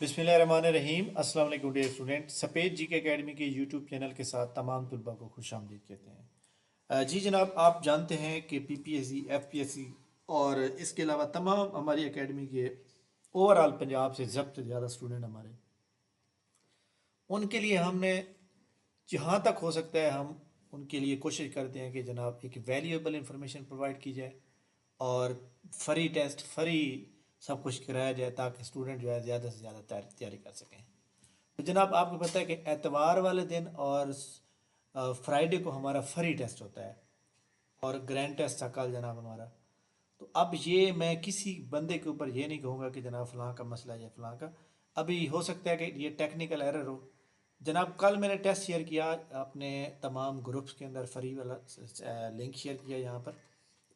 बिस्मिल्लाहिर्रहमानिर्रहीम। अस्सलाम वालेकुम डियर स्टूडेंट। सफ़ेद जी के एकेडमी के यूट्यूब चैनल के साथ तमाम तलबा को खुश आमदीद कहते हैं। जी जनाब, आप जानते हैं कि पीपीएससी, एफपीएससी और इसके अलावा तमाम हमारी एकेडमी के ओवरऑल पंजाब से ज़ब्त ज़्यादा स्टूडेंट हमारे, उनके लिए हमने जहाँ तक हो सकता है हम उनके लिए कोशिश करते हैं कि जनाब एक वैल्यूएबल इंफॉर्मेशन प्रोवाइड की जाए और फ्री टेस्ट, फ्री सब कुछ कराया जाए ताकि स्टूडेंट जो है ज़्यादा से ज़्यादा तैयारी कर सकें। तो जनाब आपको पता है कि एतवार वाले दिन और फ्राइडे को हमारा फ्री टेस्ट होता है और ग्रैंड टेस्ट था कल जनाब हमारा। तो अब ये मैं किसी बंदे के ऊपर ये नहीं कहूँगा कि जनाब फ़लाँ का मसला है या फ़लाँ का, अभी हो सकता है कि ये टेक्निकल एरर हो। जनाब कल मैंने टेस्ट शेयर किया अपने तमाम ग्रुप्स के अंदर, फ्री वाला लिंक शेयर किया यहाँ पर,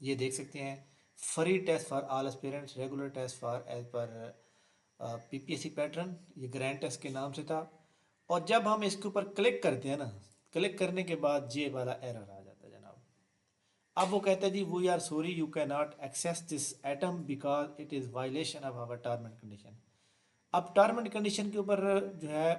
ये देख सकते हैं। Free test for all aspirants, regular test for as per PPSC pattern, ये ग्रैंड टेस्ट के नाम से था। और जब हम इसके ऊपर क्लिक करते हैं ना, क्लिक करने के बाद ये वाला एरर आ जाता है जनाब। अब वो कहता है जी we are sorry you can not access this item because it is violation of our term and condition. अब टर्म एंड कंडीशन के ऊपर जो है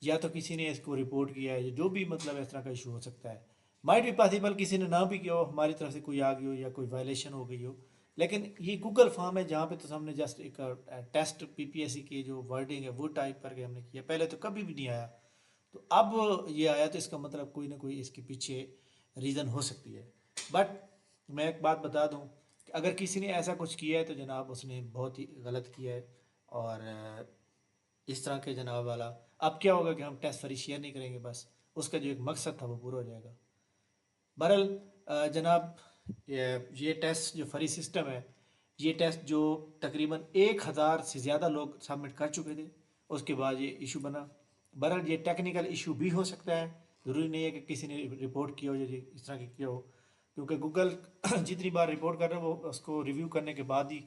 या तो किसी ने इसको रिपोर्ट किया है, जो भी मतलब इस तरह का इशू हो सकता है। माइट भी पॉसिबल किसी ने ना भी किया हो, हमारी तरफ से कोई आ गई हो या कोई वायलेशन हो गई हो। लेकिन ये गूगल फॉर्म है जहाँ पे तो हमने जस्ट एक टेस्ट पीपीएससी की जो वर्डिंग है वो टाइप करके हमने किया, पहले तो कभी भी नहीं आया। तो अब ये आया तो इसका मतलब कोई ना कोई इसके पीछे रीज़न हो सकती है। बट मैं एक बात बता दूं कि अगर किसी ने ऐसा कुछ किया है तो जनाब उसने बहुत ही गलत किया है। और इस तरह के जनाब वाला अब क्या होगा कि हम टेस्ट फ्री शेयर नहीं करेंगे, बस उसका जो एक मकसद था वो पूरा हो जाएगा। बहरहाल जनाब ये टेस्ट जो फ्री सिस्टम है, ये टेस्ट जो तकरीबन 1000 से ज़्यादा लोग सबमिट कर चुके थे, उसके बाद ये इशू बना। बहरहाल ये टेक्निकल इशू भी हो सकता है, ज़रूरी नहीं है कि किसी ने रिपोर्ट किया हो या इस तरह की किया हो, क्योंकि गूगल जितनी बार रिपोर्ट कर रहे हो वो उसको रिव्यू करने के बाद ही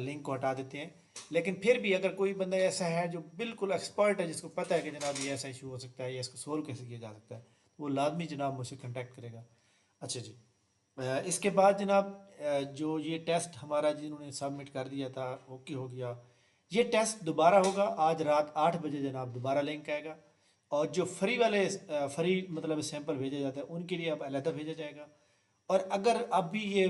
लिंक को हटा देते हैं। लेकिन फिर भी अगर कोई बंदा ऐसा है जो बिल्कुल एक्सपर्ट है, जिसको पता है कि जनाब ये ऐसा इशू हो सकता है या इसको सोल्व कैसे किया जा सकता है, वो लाजमी जनाब मुझसे कांटेक्ट करेगा। अच्छा जी, इसके बाद जनाब जो ये टेस्ट हमारा जिन्होंने सबमिट कर दिया था ओके हो गया। ये टेस्ट दोबारा होगा आज रात 8 बजे जनाब, दोबारा लिंक आएगा। और जो फ्री वाले फ्री मतलब सैंपल भेजे जाते हैं उनके लिए अब अलहदा भेजा जाएगा। और अगर अब भी ये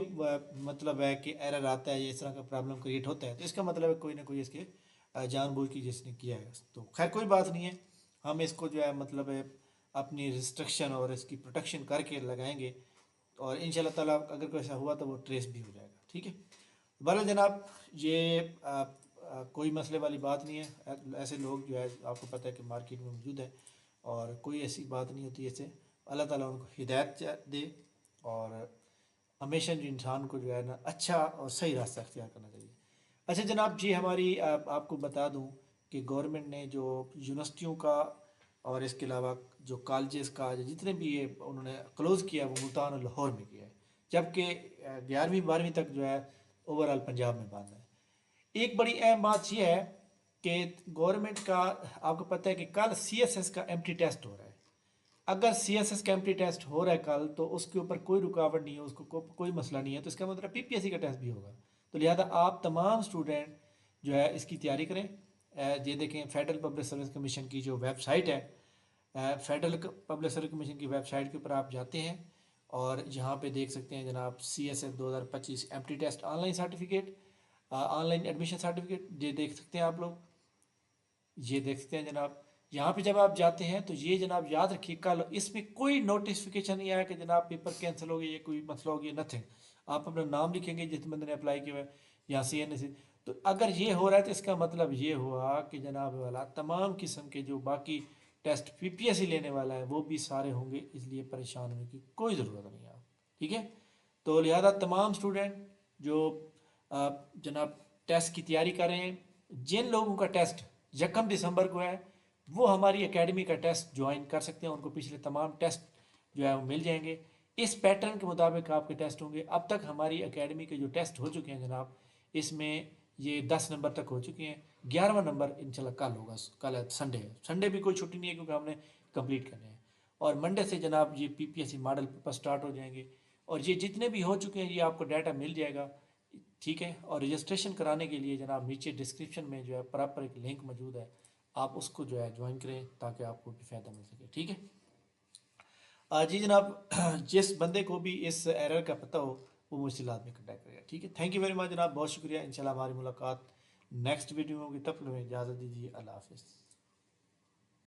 मतलब है कि एरर आता है या इस तरह का प्रॉब्लम क्रिएट होता है तो इसका मतलब है कोई ना कोई इसके जानबूझ के जिसने किया है। तो खैर कोई बात नहीं है, हम इसको जो है मतलब है अपनी रिस्ट्रिक्शन और इसकी प्रोटेक्शन करके लगाएंगे और इंशाल्लाह ताला अगर कोई ऐसा हुआ तो वो ट्रेस भी हो जाएगा। ठीक है, बहरहाल जनाब ये कोई मसले वाली बात नहीं है। ऐसे लोग जो है आपको पता है कि मार्केट में मौजूद है और कोई ऐसी बात नहीं होती ऐसे। अल्लाह ताला उनको हिदायत दे और हमेशा जो इंसान को जो है ना अच्छा और सही रास्ता अख्तियार करना चाहिए। अच्छा जनाब जी, हमारी आपको बता दूं कि गवर्नमेंट ने जो यूनिवर्सिटियों का और इसके अलावा जो कॉलेजेस का जो जितने भी ये उन्होंने क्लोज़ किया वो मुल्तान और लाहौर में किया है, जबकि 11वीं 12वीं तक जो है ओवरऑल पंजाब में बंद है। एक बड़ी अहम बात यह है कि गवर्नमेंट का आपको पता है कि कल सीएसएस का एमटी टेस्ट हो रहा है। अगर सीएसएस का एमटी टेस्ट हो रहा है कल तो उसके ऊपर कोई रुकावट नहीं है, उसको कोई मसला नहीं है, तो इसका मतलब पीपीएससी का टेस्ट भी होगा। तो लिहाजा आप तमाम स्टूडेंट जो है इसकी तैयारी करें। ये देखें फेडरल पब्लिक सर्विस कमीशन की जो वेबसाइट है, फेडरल पब्लिक सर्विस कमीशन की वेबसाइट के ऊपर आप जाते हैं और यहाँ पे देख सकते हैं जनाब CSS 2025 MT test online certificate, online admission certificate, ये देख सकते हैं आप लोग। ये देख सकते हैं जनाब, यहाँ पे जब आप जाते हैं तो ये जनाब याद रखिए कल इसमें कोई नोटिफिकेशन नहीं आया कि जनाब पेपर कैंसिल हो गया, ये कोई मसला हो गया, नथिंग। आप अपना नाम लिखेंगे जिस बंदे ने अप्लाई किया है या CNA से। तो अगर ये हो रहा है तो इसका मतलब ये हुआ कि जनाब वाला तमाम किस्म के जो बाकी टेस्ट पीपीएससी लेने वाला है वो भी सारे होंगे, इसलिए परेशान होने की कोई ज़रूरत नहीं है आप। ठीक है, तो लिहाजा तमाम स्टूडेंट जो जनाब टेस्ट की तैयारी कर रहे हैं, जिन लोगों का टेस्ट 1 दिसंबर को है वो हमारी एकेडमी का टेस्ट ज्वाइन कर सकते हैं, उनको पिछले तमाम टेस्ट जो है वो मिल जाएंगे। इस पैटर्न के मुताबिक आपके टेस्ट होंगे। अब तक हमारी एकेडमी के जो टेस्ट हो चुके हैं जनाब, इसमें ये 10 नंबर तक हो चुके हैं। 11वां नंबर इंशाल्लाह कल होगा, कल संडे है, संडे भी कोई छुट्टी नहीं है क्योंकि हमने कंप्लीट करने हैं। और मंडे से जनाब ये पीपीएससी मॉडल पेपर स्टार्ट हो जाएंगे और ये जितने भी हो चुके हैं ये आपको डाटा मिल जाएगा। ठीक है। और रजिस्ट्रेशन कराने के लिए जनाब नीचे डिस्क्रिप्शन में जो है प्रॉपर एक लिंक मौजूद है, आप उसको जो है ज्वाइन करें ताकि आपको भी फ़ायदा मिल सके। ठीक है जी जनाब, जिस बंदे को भी इस एरर का पता हो वो मुझसे लाजमी कॉन्टैक्ट करेगा। ठीक है, थैंक यू वेरी मच जनाब, बहुत शुक्रिया। इंशाल्लाह हमारी मुलाकात नेक्स्ट वीडियो में होगी, तब तक हमें इजाज़त दीजिए। अल्लाह हाफिज़।